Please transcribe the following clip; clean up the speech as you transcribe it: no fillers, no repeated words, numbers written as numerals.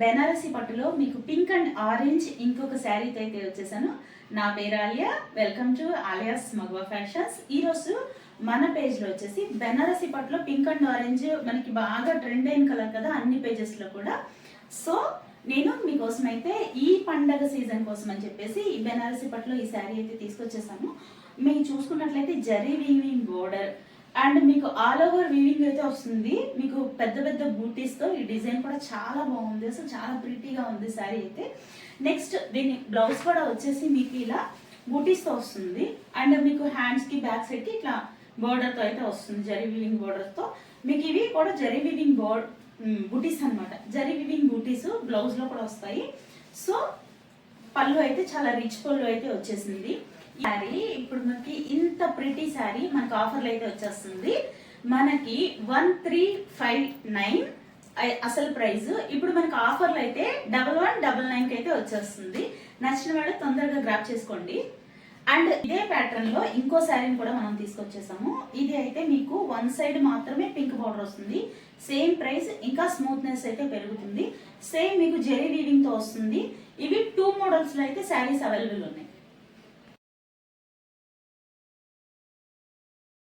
బెనారసి పట్టులో మీకు pink and orange ఇంకొక శారీతో అయితే వచ్చేసాను. నా పేరు Aliya. Welcome to Aliya's Magava fashions. ఈరోజు మన పేజ్లో వచ్చేసి బెనారసి పట్టులో పింక్ అండ్ ఆరెంజ్ మనకి బాగా ట్రెండ్ అయిన కలర్ కదా అన్ని పేజెస్లో కూడా. సో నేను మీకోసం అయితే ఈ పండగ సీజన్ కోసం అని చెప్పేసి ఈ బెనారసి పట్టులో ఈ శారీ అయితే తీసుకొచ్చేసాను. మీరు చూసుకున్నట్లయితే జరీ వీవింగ్ బోర్డర్ అండ్ మీకు ఆల్ ఓవర్ వీవింగ్ అయితే వస్తుంది. మీకు పెద్ద పెద్ద బూటీస్తో ఈ డిజైన్ కూడా చాలా బాగుంది, అసలు చాలా ప్రిటీగా ఉంది శారీ అయితే. నెక్స్ట్ దీని బ్లౌజ్ కూడా వచ్చేసి మీకు ఇలా బూటీస్తో వస్తుంది అండ్ మీకు హ్యాండ్స్కి బ్యాక్ సైడ్కి ఇట్లా బోర్డర్తో అయితే వస్తుంది, జరీ వీవింగ్ బోర్డర్తో. మీకు ఇవి కూడా జరీ వీవింగ్ బూటీస్ అనమాట. జరీ వీవింగ్ బూటీస్ బ్లౌజ్లో కూడా వస్తాయి. సో పళ్ళు అయితే చాలా రిచ్ పళ్ళు అయితే వచ్చేసింది. శారీ ఇప్పుడు మనకి ఇంత ప్రిటీ శారీ మనకి ఆఫర్లో అయితే వచ్చేస్తుంది. మనకి 1359 అసలు ప్రైస్. ఇప్పుడు మనకి ఆఫర్లో అయితే 1199కి అయితే వచ్చేస్తుంది. నచ్చిన వాళ్ళు తొందరగా గ్రాప్ చేసుకోండి. అండ్ ఇదే ప్యాటర్న్ లో ఇంకో శారీని కూడా మనం తీసుకొచ్చేసాము. ఇది అయితే మీకు వన్ సైడ్ మాత్రమే పింక్ బార్డర్ వస్తుంది. సేమ్ ప్రైస్, ఇంకా స్మూత్నెస్ అయితే పెరుగుతుంది. సేమ్ మీకు జెరీ వీవింగ్ తో వస్తుంది. ఇవి 2 మోడల్స్ లో అయితే శారీస్ అవైలబుల్ ఉన్నాయి.